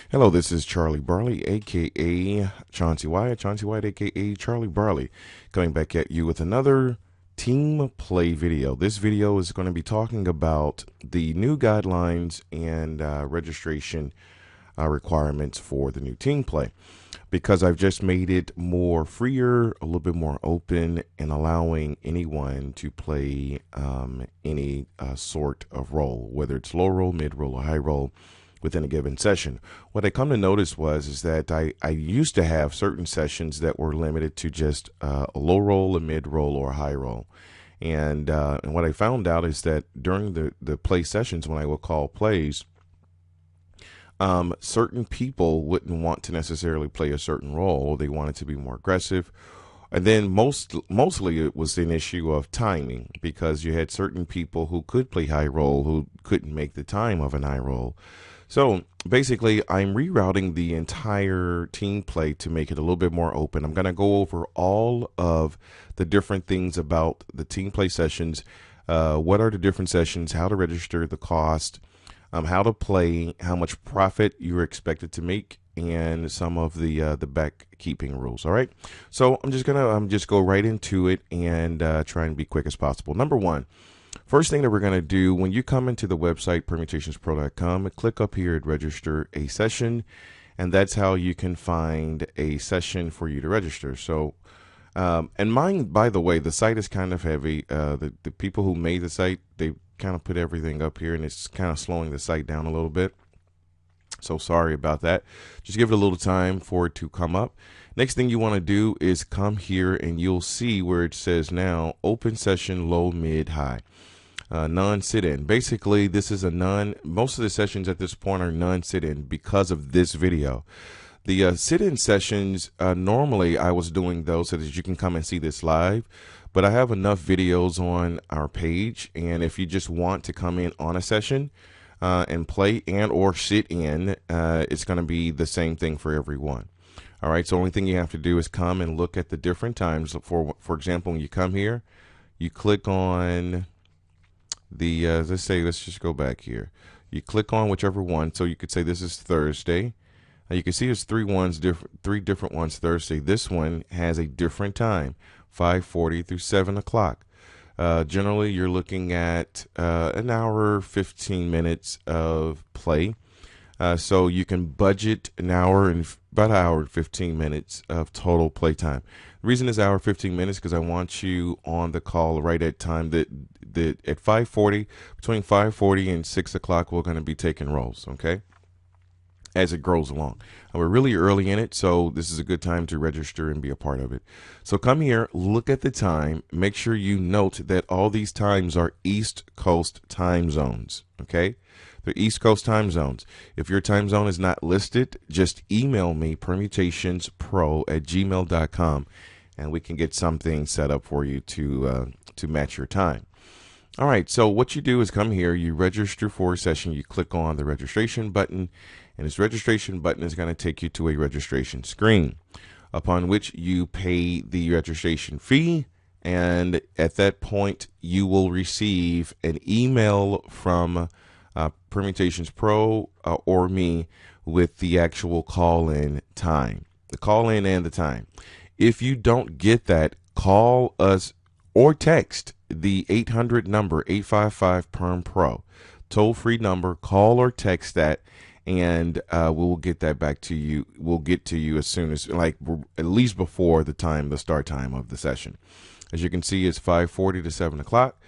Hello, this is Charlie Barley, aka Chauncey White, aka Charlie Barley, coming back at you with another team play video. This video is going to be talking about the new guidelines and registration requirements for the new team play, because I've just made it more freer, a little bit more open, and allowing anyone to play any sort of role, whether it's low roll, mid roll, or high roll within a given session. What I come to notice is that I used to have certain sessions that were limited to just a low roll, a mid roll, or a high roll. And what I found out is that during the play sessions, when I would call plays, certain people wouldn't want to necessarily play a certain role. They wanted to be more aggressive. And then mostly it was an issue of timing, because you had certain people who could play high roll who couldn't make the time of an high roll. So basically, I'm rerouting the entire team play to make it a little bit more open. I'm going to go over all of the different things about the team play sessions. What are the different sessions, how to register, the cost, how to play, how much profit you're expected to make, and some of the back keeping rules. All right. So I'm just gonna just go right into it and try and be quick as possible. Number one, first thing that we're gonna do when you come into the website permutationspro.com, click up here at register a session, and that's how you can find a session for you to register. So. And mine, by the way, the site is kind of heavy. The people who made the site, they kind of put everything up here, and it's kind of slowing the site down a little bit. So sorry about that. Just give it a little time for it to come up. Next thing you want to do is come here, and you'll see where it says now open session, low, mid, high. Non-sit-in. Basically, this is a most of the sessions at this point are non-sit-in because of this video. The sit-in sessions, normally I was doing those so that you can come and see this live, but I have enough videos on our page, and if you just want to come in on a session and play and or sit in, it's going to be the same thing for everyone. All right, so only thing you have to do is come and look at the different times. For example, when you come here, you click on the, let's just go back here. You click on whichever one, so you could say this is Thursday. You can see there's three different ones Thursday. This one has a different time, 5:40 through 7 o'clock. Generally, you're looking at an hour, 15 minutes of play. So you can budget about an hour and 15 minutes of total play time. The reason is hour 15 minutes because I want you on the call right at time that at 5:40, between 5:40 and 6 o'clock, we're going to be taking rolls, okay? As it grows along. And we're really early in it, so this is a good time to register and be a part of it. So come here, look at the time, make sure you note that all these times are East Coast time zones, okay? They're East Coast time zones. If your time zone is not listed, just email me, permutationspro@gmail.com, and we can get something set up for you to match your time. All right, so what you do is come here, you register for a session, you click on the registration button, and this registration button is going to take you to a registration screen, upon which you pay the registration fee, and at that point, you will receive an email from Permutations Pro or me with the actual call-in time, the call-in and the time. If you don't get that, call us or text the 800 number, 855-PERM-PRO, toll-free number. Call or text that, and we'll get that back to you. We'll get to you as soon as, like, at least before the start time of the session. As you can see, it's 5:40 to 7 o'clock.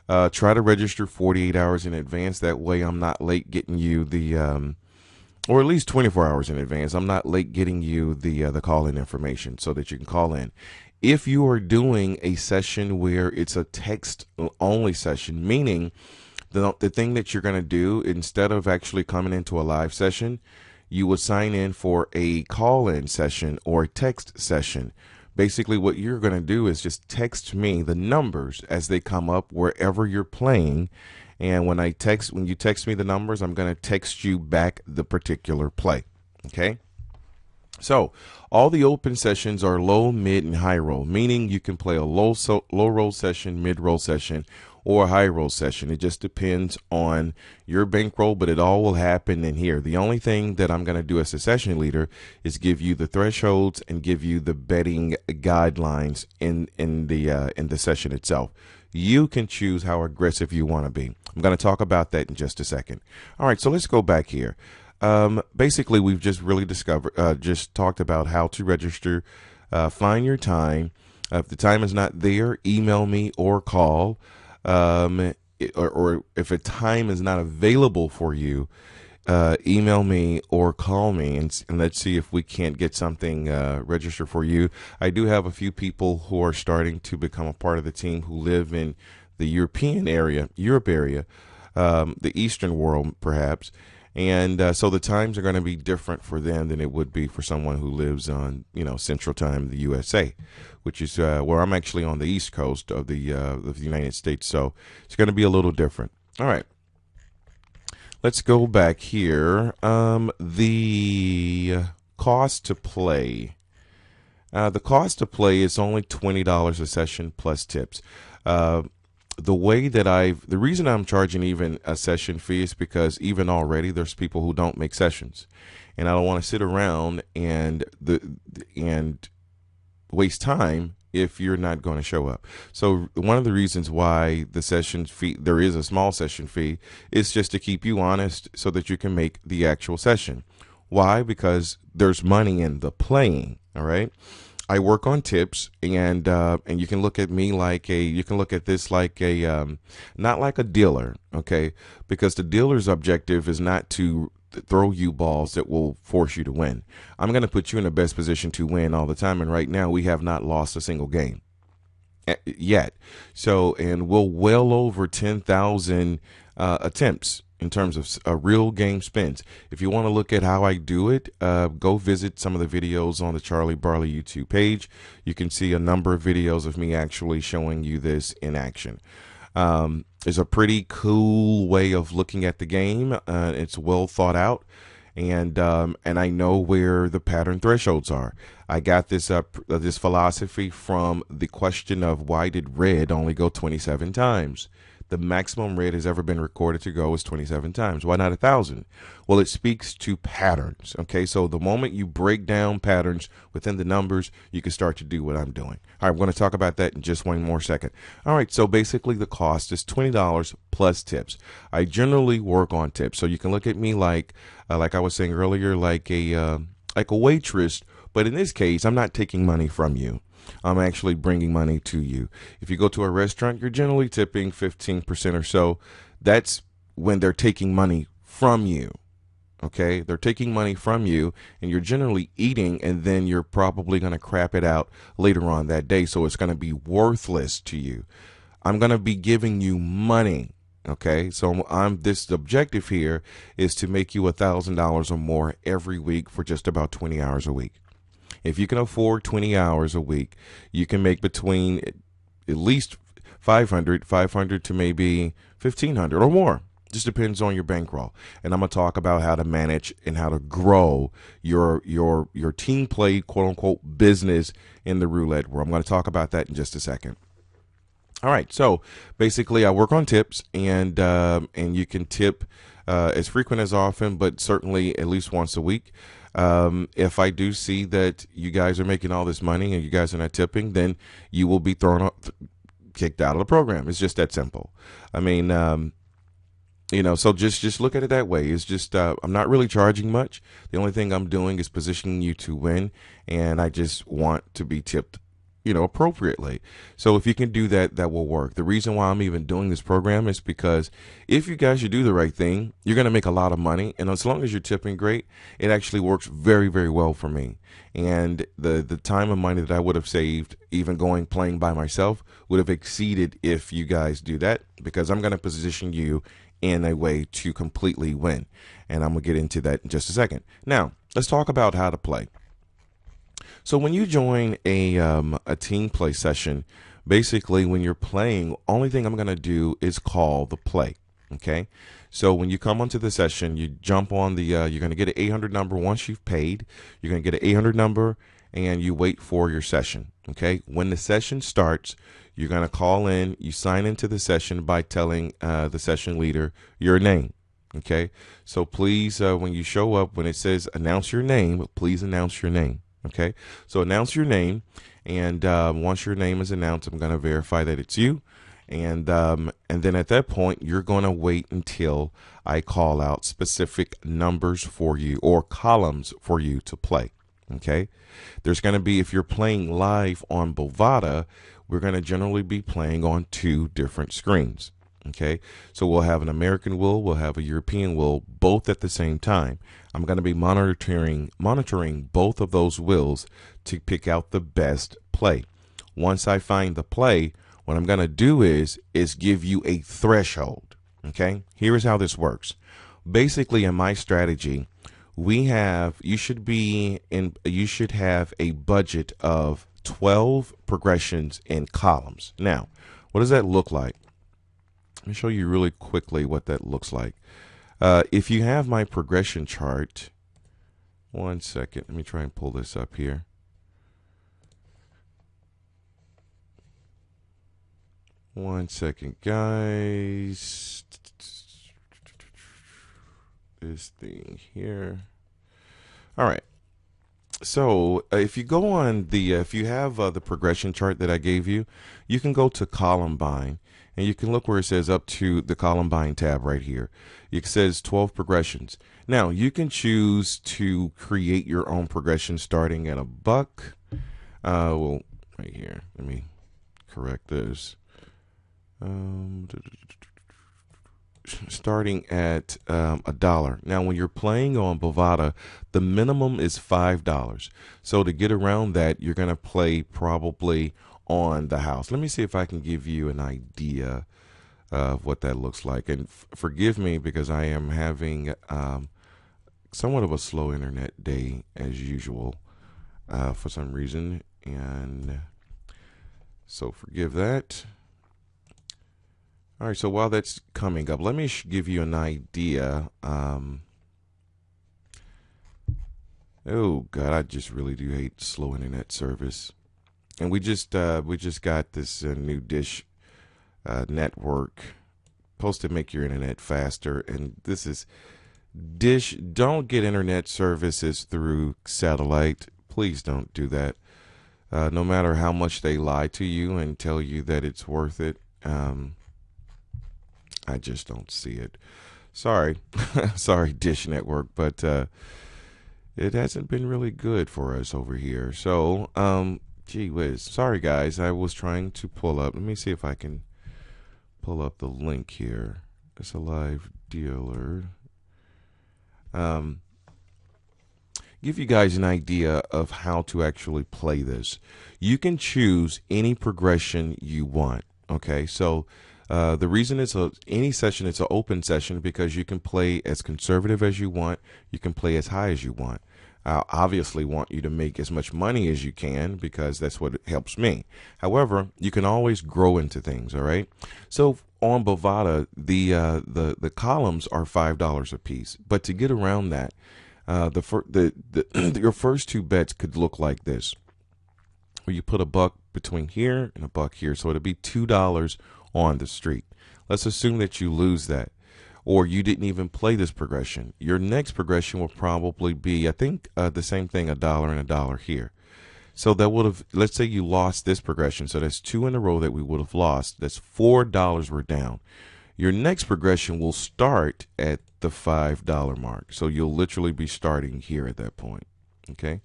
Try to register 48 hours in advance. That way I'm not late getting you the, or at least 24 hours in advance. I'm not late getting you the call-in information so that you can call in. If you are doing a session where it's a text-only session, meaning the thing that you're going to do, instead of actually coming into a live session, you will sign in for a call-in session or a text session. Basically, what you're going to do is just text me the numbers as they come up wherever you're playing. And when you text me the numbers, I'm going to text you back the particular play. Okay? So all the open sessions are low, mid, and high roll, meaning you can play a low roll session, mid roll session, or a high roll session. It just depends on your bankroll, but it all will happen in here. The only thing that I'm going to do as a session leader is give you the thresholds and give you the betting guidelines in the session itself. You can choose how aggressive you want to be. I'm going to talk about that in just a second. All right, so let's go back here. Basically, we've just really just talked about how to register, find your time. If the time is not there, email me or call. Or if a time is not available for you, email me or call me, and let's see if we can't get something registered for you. I do have a few people who are starting to become a part of the team who live in the Europe area, the Eastern world, perhaps. And so the times are going to be different for them than it would be for someone who lives on, Central Time, the USA, which is where I'm actually on the East Coast of the United States. So it's going to be a little different. All right. Let's go back here. The cost to play. The cost to play is only $20 a session plus tips. The reason I'm charging even a session fee is because even already there's people who don't make sessions, and I don't want to sit around and waste time if you're not going to show up. So one of the reasons why the session fee, there is a small session fee, is just to keep you honest so that you can make the actual session. Why? Because there's money in the playing. All right. I work on tips, and you can look at me you can look at this like not like a dealer, okay? Because the dealer's objective is not to throw you balls that will force you to win. I'm going to put you in the best position to win all the time, and right now we have not lost a single game yet. So, and we're well over 10,000 attempts in terms of real game spins. If you want to look at how I do it, go visit some of the videos on the Charlie Barley YouTube page. You can see a number of videos of me actually showing you this in action. It's a pretty cool way of looking at the game. It's well thought out, and I know where the pattern thresholds are. I got this this philosophy from the question of why did red only go 27 times? The maximum red has ever been recorded to go is 27 times. Why not 1,000? Well, it speaks to patterns. Okay, so the moment you break down patterns within the numbers, you can start to do what I'm doing. All right, I'm going to talk about that in just one more second. All right, so basically the cost is $20 plus tips. I generally work on tips, so you can look at me like I was saying earlier, like a waitress. But in this case, I'm not taking money from you. I'm actually bringing money to you. If you go to a restaurant, you're generally tipping 15% or so. That's when they're taking money from you. Okay, they're taking money from you, and you're generally eating, and then you're probably going to crap it out later on that day. So it's going to be worthless to you. I'm going to be giving you money. Okay, so this objective here is to make you $1,000 or more every week for just about 20 hours a week. If you can afford 20 hours a week, you can make between at least 500 to maybe 1,500 or more. Just depends on your bankroll. And I'm going to talk about how to manage and how to grow your team play, quote unquote, business in the roulette world. I'm going to talk about that in just a second. All right, so basically I work on tips, and you can tip as frequent as often, but certainly at least once a week. If I do see that you guys are making all this money and you guys are not tipping, then you will be kicked out of the program. It's just that simple. I mean, so just look at it that way. It's just I'm not really charging much. The only thing I'm doing is positioning you to win, and I just want to be tipped appropriately. So if you can do that, that will work. The reason why I'm even doing this program is because if you guys should do the right thing, you're going to make a lot of money. And as long as you're tipping great, it actually works very, very well for me. And the time and money that I would have saved, even playing by myself, would have exceeded if you guys do that, because I'm going to position you in a way to completely win. And I'm going to get into that in just a second. Now, let's talk about how to play. So when you join a team play session, basically when you're playing, only thing I'm going to do is call the play. Okay, so when you come onto the session, you jump on the, you're going to get an 800 number once you've paid. You're going to get an 800 number and you wait for your session. Okay, when the session starts, you're going to call in, you sign into the session by telling the session leader your name. Okay, so please, when you show up, when it says announce your name, please announce your name. Okay, so announce your name, and once your name is announced, I'm going to verify that it's you. And then at that point, you're going to wait until I call out specific numbers for you or columns for you to play. Okay, there's going to be, if you're playing live on Bovada, we're going to generally be playing on 2 different screens. Okay, so we'll have an American wheel, we'll have a European wheel, both at the same time. I'm going to be monitoring both of those wheels to pick out the best play. Once I find the play, what I'm going to do is give you a threshold. Okay, here's how this works. Basically, in my strategy, you should have a budget of 12 progressions in columns. Now, what does that look like? Let me show you really quickly what that looks like. If you have my progression chart, one second, let me try and pull this up here. One second, guys. This thing here. All right. So if you go on the, if you have the progression chart that I gave you, you can go to Columbine, and you can look where it says up to the Columbine tab right here. It says 12 progressions. Now you can choose to create your own progression starting at $1. Well, right here. Let me correct this. Starting at $1. Now, when you're playing on Bovada, the minimum is $5. So to get around that, you're going to play probably on the house. Let me see if I can give you an idea of what that looks like. And forgive me because I am having somewhat of a slow internet day as usual for some reason. And so forgive that. All right, so while that's coming up, let me give you an idea. Oh God, I just really do hate slow internet service. And we just got this new Dish network supposed to make your internet faster, and this is Dish. Don't get internet services through satellite. Please don't do that. No matter how much they lie to you and tell you that it's worth it. I just don't see it. Sorry. Sorry, Dish Network, but it hasn't been really good for us over here. So, gee whiz. Sorry, guys. I was trying to pull up. Let me see if I can pull up the link here. It's a live dealer. Give you guys an idea of how to actually play this. You can choose any progression you want. Okay, so the reason it's any session, it's an open session because you can play as conservative as you want. You can play as high as you want. I obviously want you to make as much money as you can because that's what helps me. However, you can always grow into things. All right. So on Bovada, the columns are $5 a piece. But to get around that, your first 2 bets could look like this, where you put $1 between here and $1 here, so it'll be $2 on the street. Let's assume that you lose that, or you didn't even play this progression. Your next progression will probably be, I think, the same thing, $1 and $1 here. So that would have, let's say you lost this progression, so that's 2 in a row that we would have lost. That's $4 we're down. Your next progression will start at the $5 mark, so you'll literally be starting here at that point. Okay.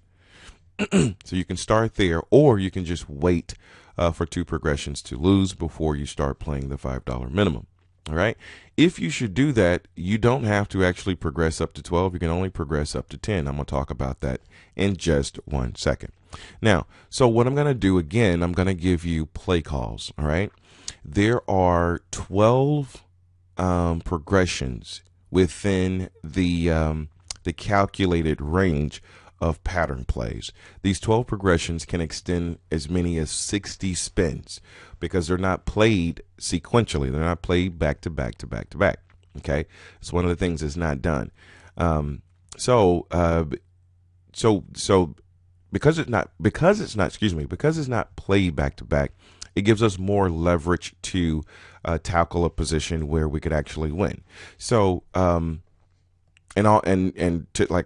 So you can start there, or you can just wait for 2 progressions to lose before you start playing the $5 minimum. All right. If you should do that, you don't have to actually progress up to 12. You can only progress up to 10. I'm going to talk about that in just 1 second. Now, so what I'm going to do again, I'm going to give you play calls. All right. There are 12 progressions within the calculated range of pattern plays. These 12 progressions can extend as many as 60 spins because they're not played sequentially. They're not played back to back to back to back. Okay, it's one of the things that's not done. Um, so, uh, so because it's not played back to back, it gives us more leverage to tackle a position where we could actually win. So, like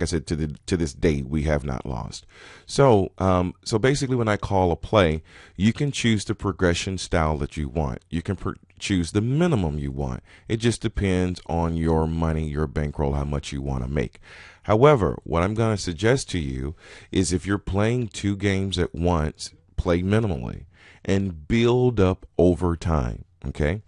I said, to this day, we have not lost. So basically, when I call a play, you can choose the progression style that you want. You can choose the minimum you want. It just depends on your money, your bankroll, how much you want to make. However, what I'm going to suggest to you is if you're playing two games at once, play minimally and build up over time. Okay.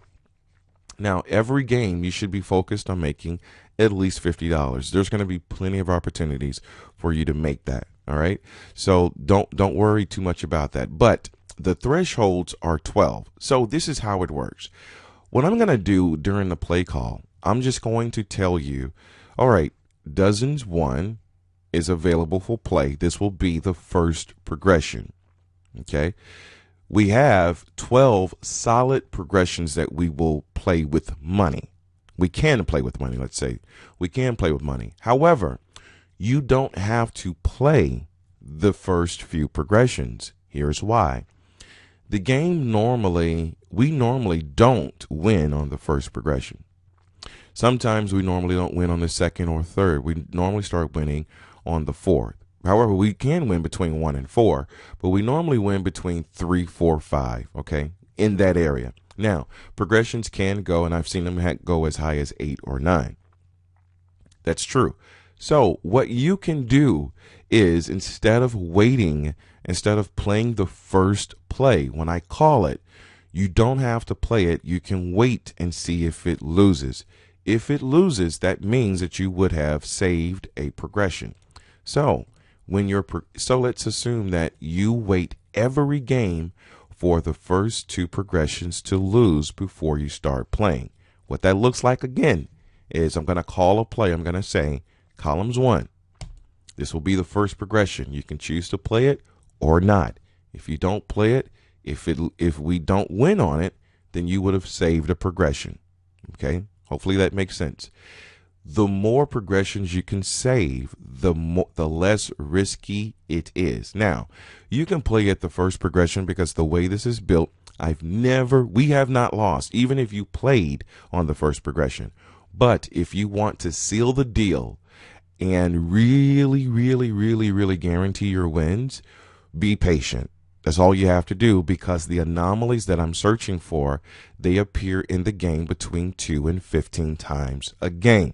Now, every game you should be focused on making at least $50. There's going to be plenty of opportunities for you to make that. All right. So don't worry too much about that. But the thresholds are 12. So this is how it works. What I'm going to do during the play call, I'm just going to tell you, all right, dozens one is available for play. This will be the first progression. Okay. We have 12 solid progressions that we will play with money. We can play with money, let's say. We can play with money. However, you don't have to play the first few progressions. Here's why. The game we normally don't win on the first progression. Sometimes we normally don't win on the second or third. We normally start winning on the fourth. However, we can win between 1 and 4, but we normally win between 3, 4, 5, okay, in that area. Now, progressions can go, and I've seen them go as high as 8 or 9. That's true. So what you can do is instead of playing the first play, when I call it, you don't have to play it. You can wait and see if it loses. If it loses, that means that you would have saved a progression. So let's assume that you wait every game for the first two progressions to lose before you start playing. What that looks like again is I'm going to call a play. I'm going to say columns 1. This will be the first progression. You can choose to play it or not. If you don't play it, if we don't win on it, then you would have saved a progression. Okay? Hopefully that makes sense. The more progressions you can save, the less risky it is. Now, you can play at the first progression because the way this is built, we have not lost, even if you played on the first progression. But if you want to seal the deal and really, really, really, really guarantee your wins, be patient. That's all you have to do, because the anomalies that I'm searching for, they appear in the game between 2 and 15 times a game.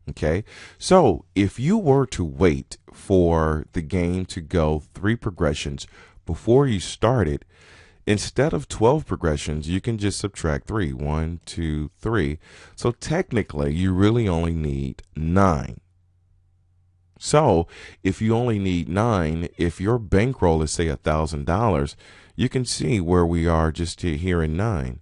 Okay, so if you were to wait for the game to go 3 progressions before you start it, instead of 12 progressions, you can just subtract 3. 1, 2, 3. So technically, you really only need 9. So if you only need 9, if your bankroll is, say, $1,000, you can see where we are just here in 9.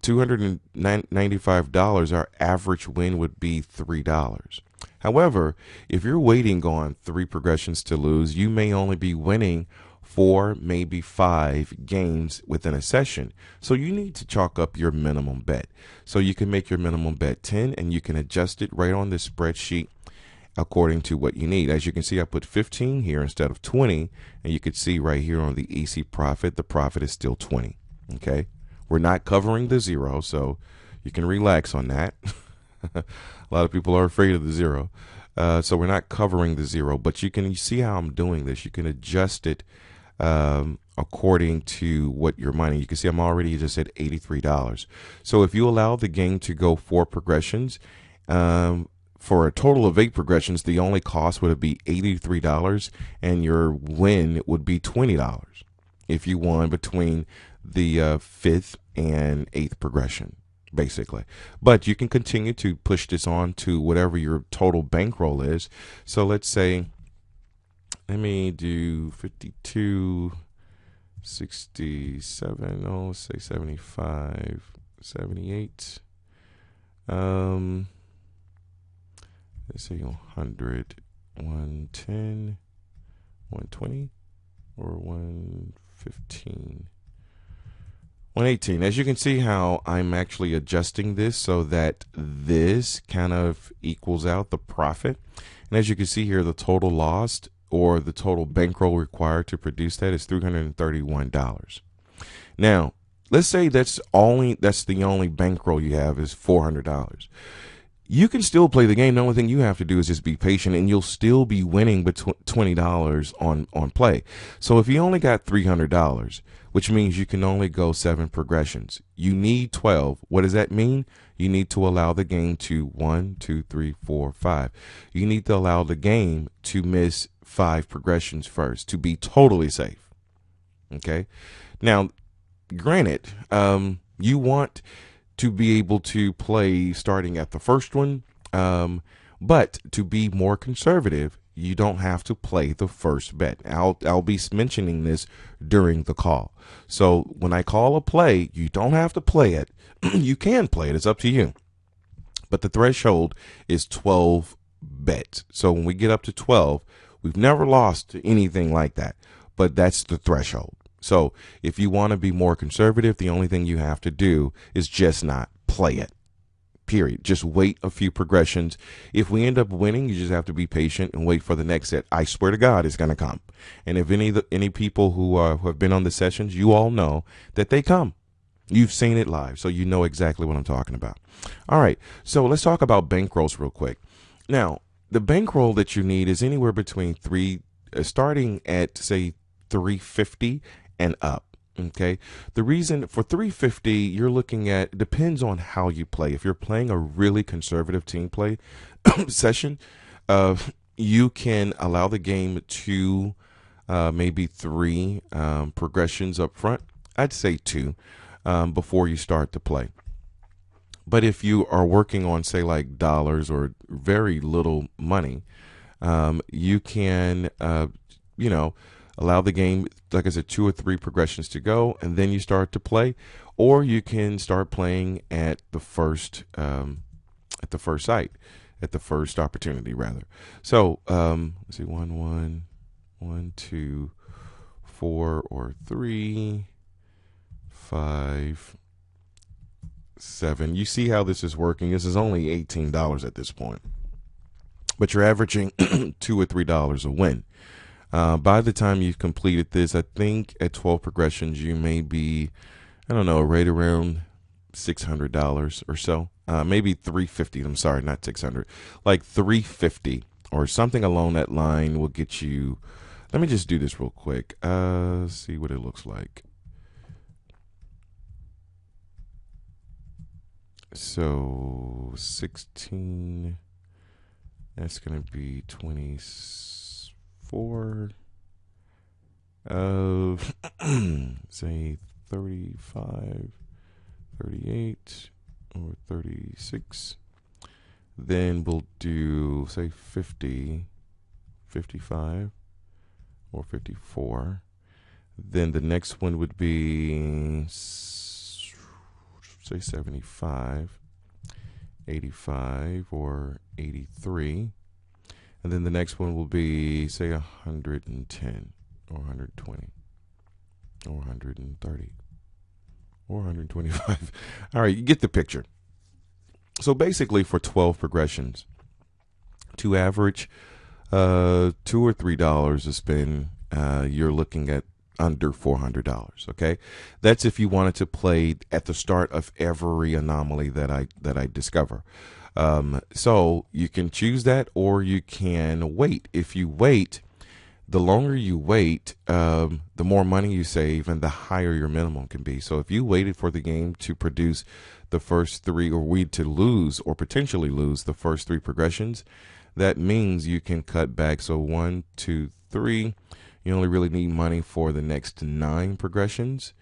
$295, our average win would be $3. However, if you're waiting on 3 progressions to lose, you may only be winning 4, maybe 5 games within a session. So you need to chalk up your minimum bet. So you can make your minimum bet 10, and you can adjust it right on this spreadsheet according to what you need. As you can see, I put 15 here instead of 20, and you could see right here on the EC profit, the profit is still 20. Okay. We're not covering the 0, so you can relax on that. A lot of people are afraid of the 0. So we're not covering the 0, but you see how I'm doing this. You can adjust it according to what your money. You can see I'm already just at $83. So if you allow the game to go 4 progressions, for a total of 8 progressions, the only cost would be $83, and your win would be $20 if you won between the 5th and 8th progression, basically. But you can continue to push this on to whatever your total bankroll is. So let's say, let me do 52, 67, let's say 75, 78. Let's say 100, 110, 120, or 115. 118. As you can see how I'm actually adjusting this so that this kind of equals out the profit. And as you can see here, the total lost or the total bankroll required to produce that is $331. Now, let's say that's the only bankroll you have is $400. You can still play the game. The only thing you have to do is just be patient, and you'll still be winning between $20 on play. So if you only got $300, which means you can only go 7 progressions, you need 12. What does that mean? You need to allow the game to 1, 2, 3, 4, 5. You need to allow the game to miss 5 progressions first to be totally safe. Okay. Now, granted, you want to be able to play starting at the first one, but to be more conservative, you don't have to play the first bet. I'll be mentioning this during the call. So when I call a play, you don't have to play it. You can play it. It's up to you. But the threshold is 12 bets. So when we get up to 12, we've never lost anything like that, but that's the threshold. So if you want to be more conservative, the only thing you have to do is just not play it, period. Just wait a few progressions. If we end up winning, you just have to be patient and wait for the next set. I swear to God, it's going to come. And if any people who have been on the sessions, you all know that they come. You've seen it live, so you know exactly what I'm talking about. All right, so let's talk about bankrolls real quick. Now, the bankroll that you need is anywhere between starting at, say, $350 and up. Okay, the reason for $350, you're looking at, depends on how you play. If you're playing a really conservative team play session, you can allow the game to maybe 3 progressions up front. I'd say 2 before you start to play. But if you are working on, say, like dollars or very little money, you can allow the game, like I said, 2 or 3 progressions to go, and then you start to play. Or you can start playing at the first site, at the first opportunity, rather. So let's see, 1, 1, 1, 2, 4 or 3, 5, 7. You see how this is working. This is only $18 at this point, but you're averaging $2 or $3 a win. By the time you've completed this, I think at 12 progressions, you may be, I don't know, right around $600 or so. Maybe $350. I'm sorry, not 600. Like $350 or something along that line will get you. Let me just do this real quick. See what it looks like. So 16. That's going to be 24. Say 35, 38, or 36. Then we'll do, say, 50, 55, or 54. Then the next one would be, say, 75, 85, or 83. And then the next one will be, say, 110, or 120, or 130, or 125. All right, you get the picture. So basically, for 12 progressions, to average $2 or $3 to spend, you're looking at under $400. Okay, that's if you wanted to play at the start of every anomaly that I discover. So you can choose that, or you can wait. If you wait, the longer you wait, the more money you save and the higher your minimum can be. So if you waited for the game to produce the first 3, or we to lose or potentially lose the first 3 progressions, that means you can cut back. So 1, 2, 3, you only really need money for the next 9 progressions,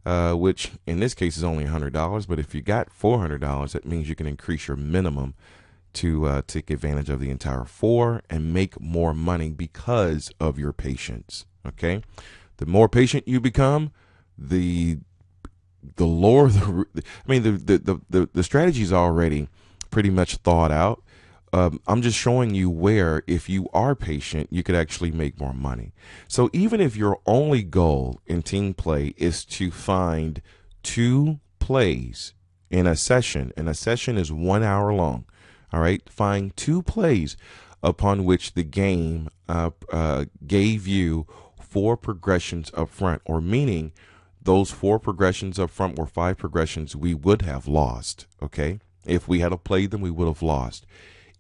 which in this case is only $100. But if you got $400, that means you can increase your minimum to take advantage of the entire 4 and make more money because of your patience. Okay, the more patient you become, the lower the strategy is already pretty much thought out. I'm just showing you where, if you are patient, you could actually make more money. So even if your only goal in team play is to find 2 plays in a session, and a session is 1 hour long. All right, find 2 plays upon which the game gave you 4 progressions up front, or meaning those 4 progressions up front were 5 progressions we would have lost. Okay, if we had played them, we would have lost.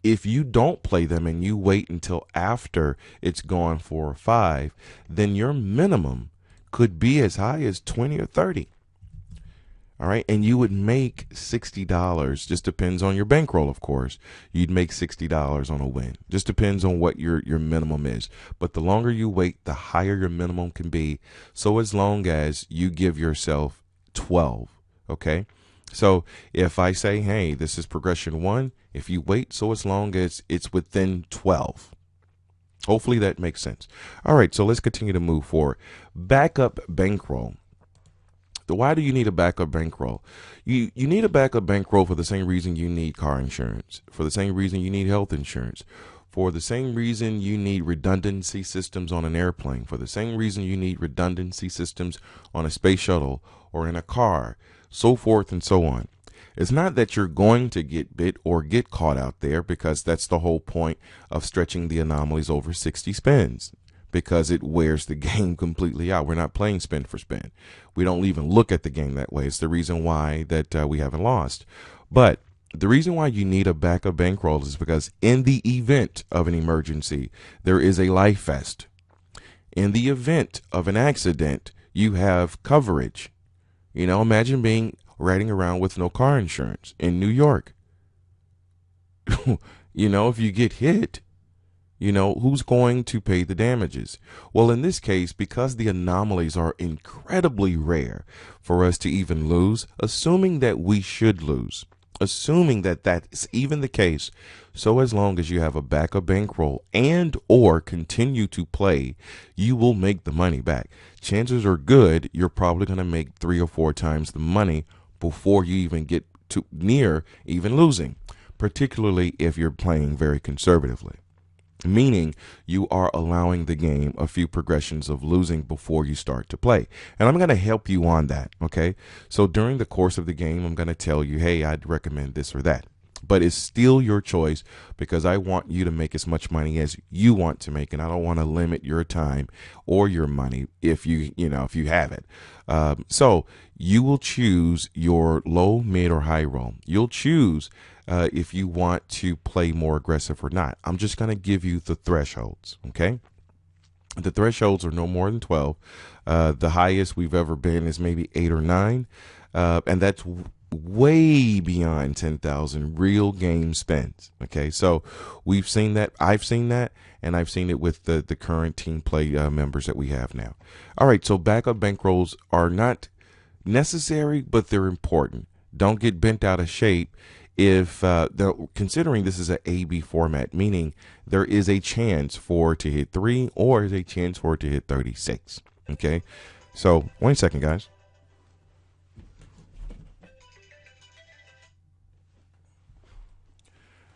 If you don't play them and you wait until after it's gone 4 or 5, then your minimum could be as high as 20 or 30. All right, and you would make $60. Just depends on your bankroll, of course. You'd make $60 on a win. Just depends on what your minimum is. But the longer you wait, the higher your minimum can be. So as long as you give yourself 12, okay? So if I say, hey, this is progression 1, if you wait, so as long as it's within 12. Hopefully that makes sense. All right, so let's continue to move forward. Backup bankroll. Why do you need a backup bankroll? You need a backup bankroll for the same reason you need car insurance, for the same reason you need health insurance, for the same reason you need redundancy systems on an airplane, for the same reason you need redundancy systems on a space shuttle or in a car, so forth and so on. It's not that you're going to get bit or get caught out there, because that's the whole point of stretching the anomalies over 60 spins, because it wears the game completely out. We're not playing spin for spin. We don't even look at the game that way. It's the reason why that we haven't lost. But the reason why you need a backup bankroll is because in the event of an emergency, there is a life vest. In the event of an accident, you have coverage. You know, imagine riding around with no car insurance in New York. You know, if you get hit, you know, who's going to pay the damages? Well, in this case, because the anomalies are incredibly rare for us to even lose, assuming that we should lose, assuming that that's even the case, so as long as you have a backup bankroll and or continue to play, you will make the money back. Chances are good you're probably going to make 3 or 4 times the money before you even get to near even losing, particularly if you're playing very conservatively. Meaning you are allowing the game a few progressions of losing before you start to play. And I'm going to help you on that, okay? So during the course of the game, I'm going to tell you, hey, I'd recommend this or that. But it's still your choice, because I want you to make as much money as you want to make, and I don't want to limit your time or your money if you have it. So you will choose your low, mid, or high roll. You'll choose if you want to play more aggressive or not. I'm just going to give you the thresholds, okay? The thresholds are no more than 12. The highest we've ever been is maybe 8 or 9, and that's way beyond 10,000 real game spends. Okay, so we've seen that. I've seen that, and I've seen it with the current team play members that we have now. All right, so backup bankrolls are not necessary, but they're important. Don't get bent out of shape if considering this is an AB format, meaning there is a chance for it to hit 3 or is a chance for it to hit 36. Okay, so 1 second, guys.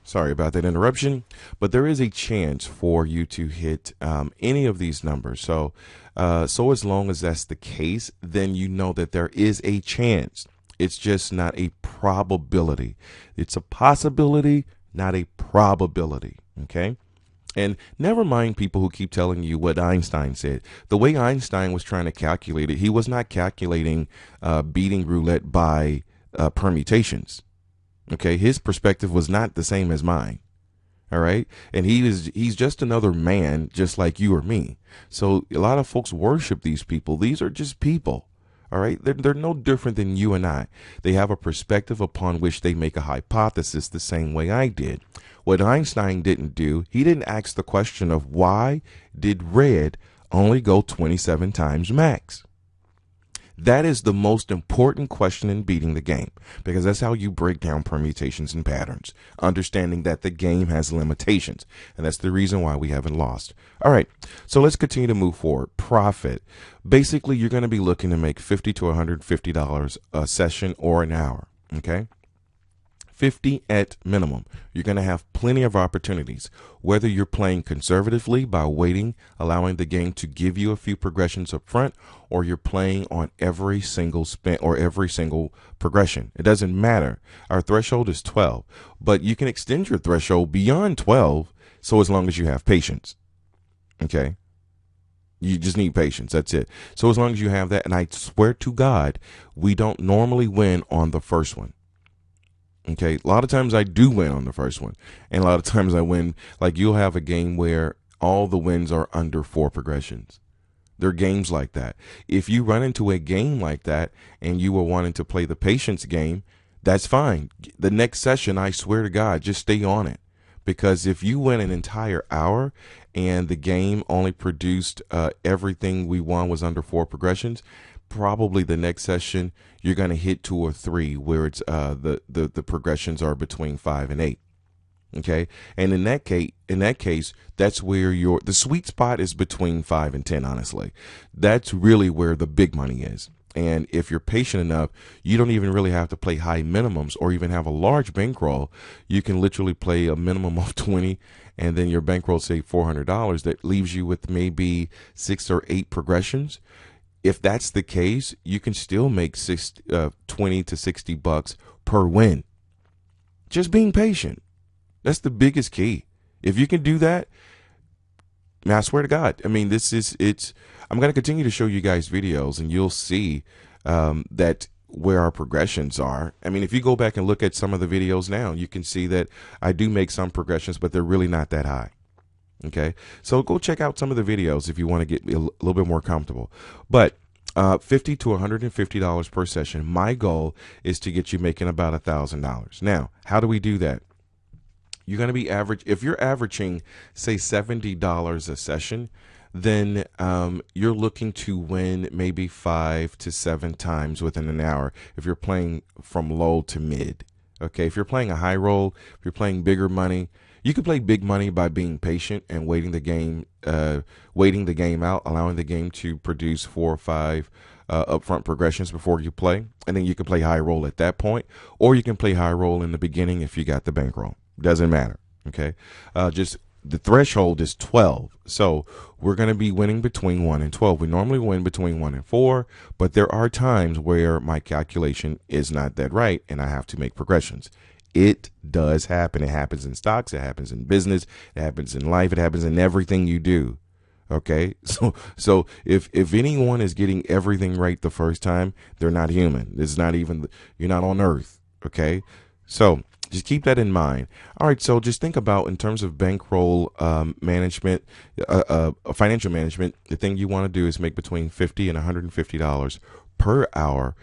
Sorry about that interruption, but there is a chance for you to hit any of these numbers. So as long as that's the case, then you know that there is a chance. It's just not a probability. It's a possibility, not a probability. Okay. And never mind people who keep telling you what Einstein said. The way Einstein was trying to calculate it, he was not calculating beating roulette by permutations. Okay, his perspective was not the same as mine. All right, and he's just another man, just like you or me. So a lot of folks worship these people. These are just people. All right, they're no different than you and I. They have a perspective upon which they make a hypothesis the same way I did. What Einstein didn't do, he didn't ask the question of why did red only go 27 times max. That is the most important question in beating the game, because that's how you break down permutations and patterns, understanding that the game has limitations, and that's the reason why we haven't lost. All right, so let's continue to move forward. Profit. Basically, you're going to be looking to make $50 to $150 a session or an hour, okay? 50 at minimum. You're going to have plenty of opportunities, whether you're playing conservatively by waiting, allowing the game to give you a few progressions up front, or you're playing on every single spin or every single progression. It doesn't matter. Our threshold is 12, but you can extend your threshold beyond 12, so as long as you have patience. Okay? You just need patience. That's it. So as long as you have that, and I swear to God, we don't normally win on the first one. Okay, a lot of times I do win on the first one, and a lot of times I win. Like, you'll have a game where all the wins are under 4 progressions. There are games like that. If you run into a game like that and you were wanting to play the patience game, that's fine. The next session, I swear to God, just stay on it. Because if you win an entire hour and the game only produced everything we won was under 4 progressions, probably the next session you're going to hit 2 or 3 where it's the progressions are between 5 and 8. Okay, and in that case, that's where the sweet spot is between 5 and 10. Honestly, that's really where the big money is. And if you're patient enough, you don't even really have to play high minimums or even have a large bankroll. You can literally play a minimum of 20, and then your bankroll, say $400. That leaves you with maybe 6 or 8 progressions. If that's the case, you can still make 20 to 60 bucks per win. Just being patient. That's the biggest key. If you can do that, man, I swear to God, I mean, I'm going to continue to show you guys videos, and you'll see that where our progressions are. I mean, if you go back and look at some of the videos now, you can see that I do make some progressions, but they're really not that high. Okay, so go check out some of the videos if you want to get a little bit more comfortable. But $50 to $150 per session. My goal is to get you making about $1,000. Now, how do we do that? You're going to be if you're averaging, say, $70 a session, then you're looking to win maybe 5 to 7 times within an hour if you're playing from low to mid. Okay, if you're playing a high roll, if you're playing bigger money, you can play big money by being patient and waiting the game out, allowing the game to produce 4 or 5 upfront progressions before you play, and then you can play high roll at that point, or you can play high roll in the beginning if you got the bankroll. Doesn't matter. Okay, just the threshold is 12, so we're going to be winning between 1 and 12. We normally win between 1 and 4, but there are times where my calculation is not that right, and I have to make progressions. It does happen. It happens in stocks. It happens in business. It happens in life. It happens in everything you do. Okay, so if anyone is getting everything right the first time, they're not human. It's not even, you're not on Earth. Okay, so just keep that in mind. All right, so just think about, in terms of bankroll management, financial management, the thing you want to do is make between $50 and $150 per hour,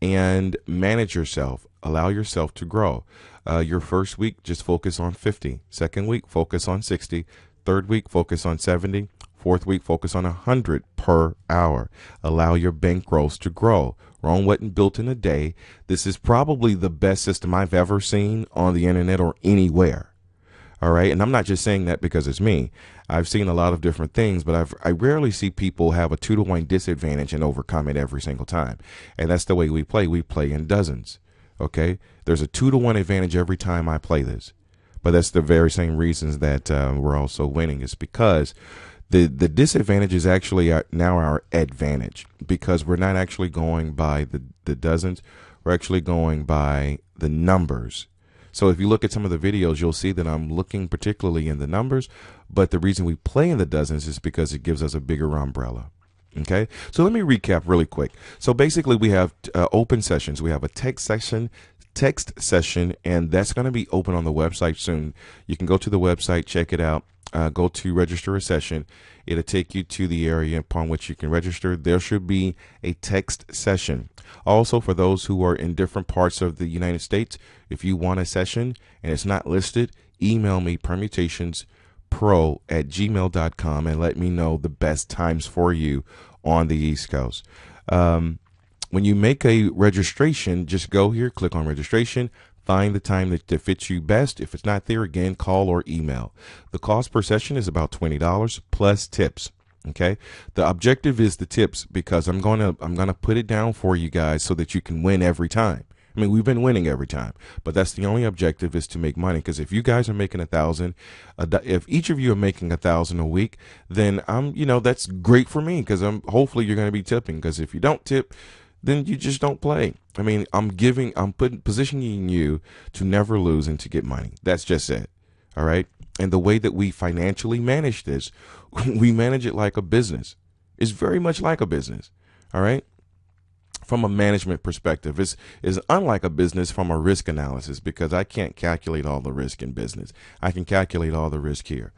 and manage yourself. Allow yourself to grow. Your first week, just focus on 50. Second week, focus on 60. Third week, focus on 70. Fourth week, focus on 100 per hour. Allow your bankrolls to grow. Rome wasn't built in a day. This is probably the best system I've ever seen on the internet or anywhere. All right. And I'm not just saying that because it's me. I've seen a lot of different things, but I rarely see people have a 2-to-1 disadvantage and overcome it every single time. And that's the way we play. We play in dozens. Okay. There's a 2-to-1 advantage every time I play this. But that's the very same reasons that we're also winning, is because the disadvantage is actually now our advantage, because we're not actually going by the dozens. We're actually going by the numbers. So if you look at some of the videos, you'll see that I'm looking particularly in the numbers. But the reason we play in the dozens is because it gives us a bigger umbrella. Okay, so let me recap really quick. So basically we have open sessions. We have a text session, and that's going to be open on the website soon. You can go to the website, check it out. Go to register a session. It'll take you to the area upon which you can register. There should be a text session. Also, for those who are in different parts of the United States, if you want a session and it's not listed, email me permutationspro@gmail.com and let me know the best times for you on the East Coast. When you make a registration, just go here, click on registration, find the time that fits you best. If it's not there, again, call or email. The cost per session is about $20 plus tips. Okay. The objective is the tips, because I'm gonna put it down for you guys so that you can win every time. I mean, we've been winning every time, but that's the only objective, is to make money. Because if you guys are making 1,000, if each of you are making 1,000 a week, then that's great for me, because hopefully you're going to be tipping. Because if you don't tip, then you just don't play. I mean, I'm positioning you to never lose and to get money. That's just it. All right. And the way that we financially manage this, we manage it like a business. It's very much like a business. All right. From a management perspective, is unlike a business from a risk analysis, because I can't calculate all the risk in business. I can calculate all the risk here.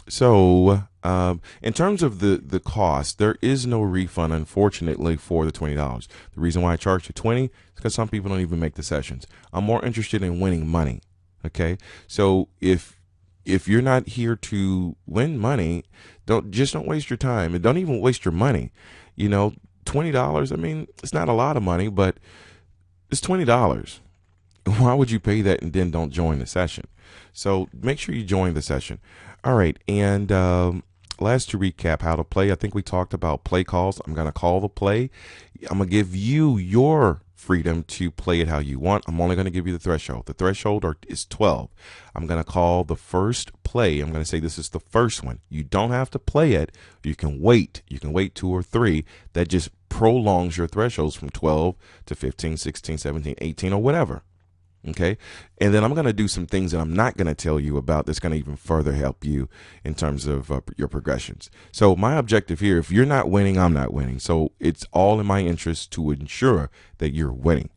So in terms of the cost, there is no refund, unfortunately, for the $20. The reason why I charge you $20 is because some people don't even make the sessions. I'm more interested in winning money. Okay, so if you're not here to win money, don't waste your time, and don't even waste your money. $20, I mean, it's not a lot of money, but it's $20. Why would you pay that and then don't join the session? So make sure you join the session. All right. And last, to recap how to play, I think we talked about play calls. I'm going to call the play. I'm going to give you your freedom to play it how you want. I'm only going to give you the threshold. The threshold is 12. I'm going to call the first play. I'm going to say this is the first one. You don't have to play it. You can wait. You can wait 2 or 3. That just prolongs your thresholds from 12 to 15, 16, 17, 18, or whatever. Okay. And then I'm going to do some things that I'm not going to tell you about that's going to even further help you in terms of your progressions. So my objective here, if you're not winning, I'm not winning. So it's all in my interest to ensure that you're winning.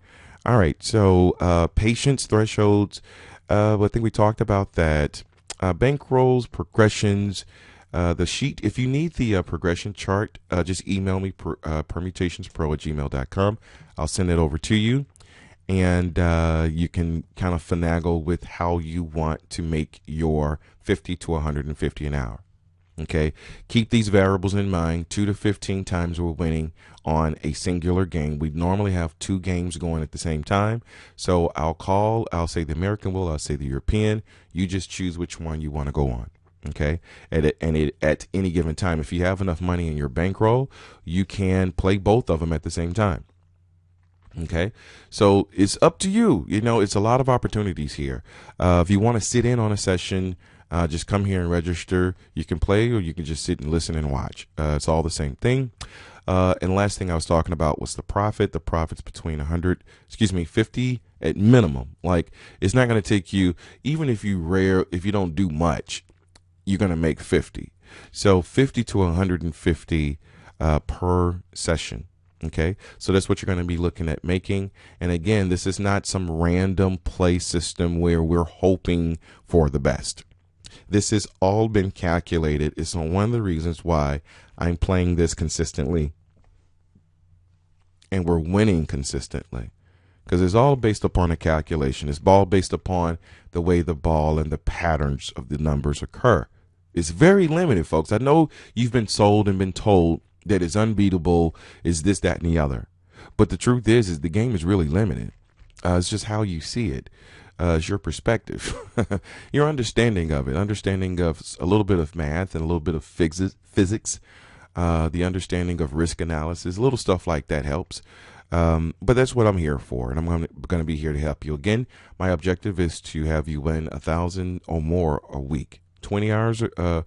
All right. So patience, thresholds. I think we talked about that. Bankrolls, progressions. The sheet, if you need the progression chart, just email me permutationspro@gmail.com. I'll send it over to you. And you can kind of finagle with how you want to make your 50 to 150 an hour. Okay. Keep these variables in mind. 2 to 15 times we're winning on a singular game. We normally have 2 games going at the same time. So I'll say the American will, I'll say the European. You just choose which one you want to go on. Okay. At any given time, if you have enough money in your bankroll, you can play both of them at the same time. Okay, so it's up to you. It's a lot of opportunities here. If you want to sit in on a session, just come here and register. You can play, or you can just sit and listen and watch. It's all the same thing. And last thing I was talking about was the profit. The profit's between 50 at minimum. Like, it's not going to take you, even if you don't do much, you're going to make 50. So 50 to 150 per session. Okay, so that's what you're going to be looking at making. And again, this is not some random play system where we're hoping for the best. This has all been calculated. It's one of the reasons why I'm playing this consistently and we're winning consistently, because it's all based upon a calculation. It's all based upon the way the ball and the patterns of the numbers occur. It's very limited, folks. I know you've been sold and been told that is unbeatable, is this, that, and the other. But the truth is the game is really limited. It's just how you see it. It's your perspective, your understanding of it, understanding of a little bit of math and a little bit of physics, the understanding of risk analysis, little stuff like that helps. But that's what I'm here for, and I'm going to be here to help you. Again, my objective is to have you win 1,000 or more a week. 20 hours a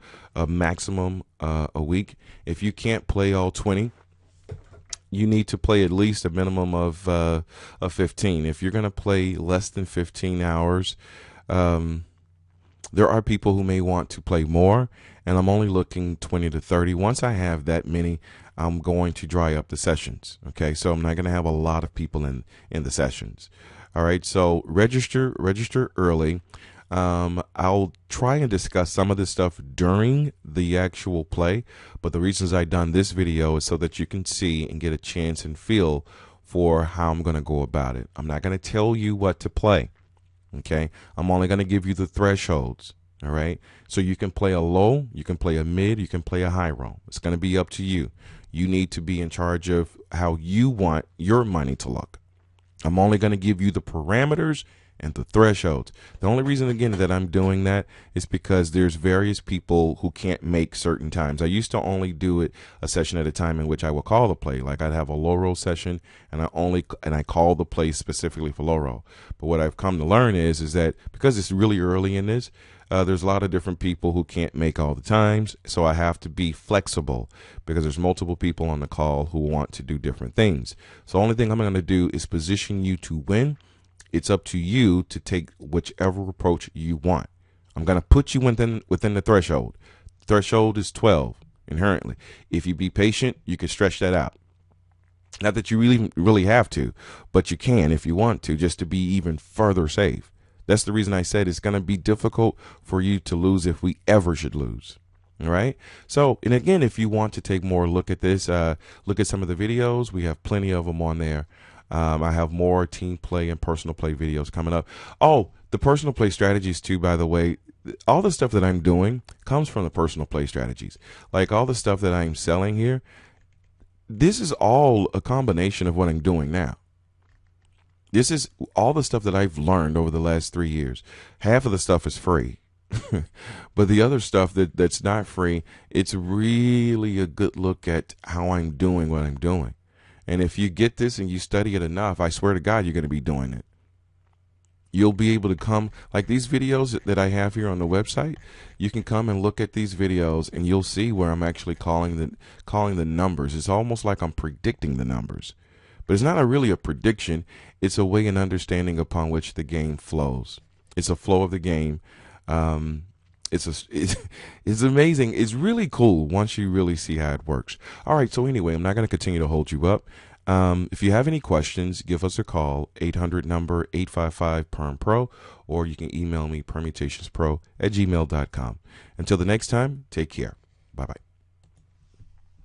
maximum a week. If you can't play all 20, you need to play at least a minimum of 15. If you're going to play less than 15 hours, there are people who may want to play more, and I'm only looking 20 to 30. Once I have that many, I'm going to dry up the sessions. Okay, so I'm not going to have a lot of people in the sessions. All right, so register early. I'll try and discuss some of this stuff during the actual play, but the reasons I've done this video is so that you can see and get a chance and feel for how I'm going to go about it. I'm not going to tell you what to play. Okay. I'm only going to give you the thresholds. All right. So you can play a low, you can play a mid, you can play a high roll. It's going to be up to you. You need to be in charge of how you want your money to look. I'm only going to give you the parameters and the thresholds. The only reason, again, that I'm doing that is because there's various people who can't make certain times. I used to only do it a session at a time in which I will call the play. Like I'd have a low roll session, and I call the play specifically for low roll. But what I've come to learn is that because it's really early in this, there's a lot of different people who can't make all the times, so I have to be flexible because there's multiple people on the call who want to do different things. So the only thing I'm going to do is position you to win. It's up to you to take whichever approach you want. I'm going to put you within the threshold. Threshold is 12 inherently. If you be patient, you can stretch that out. Not that you really have to, but you can if you want to, just to be even further safe. That's the reason I said it's going to be difficult for you to lose if we ever should lose. All right. So, and again, if you want to take more look at this, look at some of the videos. We have plenty of them on there. I have more team play and personal play videos coming up. Oh, the personal play strategies too, by the way. All the stuff that I'm doing comes from the personal play strategies. Like all the stuff that I'm selling here, this is all a combination of what I'm doing now. This is all the stuff that I've learned over the last 3 years. Half of the stuff is free. But the other stuff that's not free, it's really a good look at how I'm doing what I'm doing. And if you get this and you study it enough, I swear to God, you're going to be doing it. You'll be able to come, like these videos that I have here on the website, you can come and look at these videos and you'll see where I'm actually calling the numbers. It's almost like I'm predicting the numbers. But it's not really a prediction. It's a way and understanding upon which the game flows. It's a flow of the game. It's amazing. It's really cool once you really see how it works. All right. So anyway, I'm not going to continue to hold you up. If you have any questions, give us a call, 800 number 855-PERM-PRO, or you can email me permutationspro@gmail.com. Until the next time, take care. Bye-bye.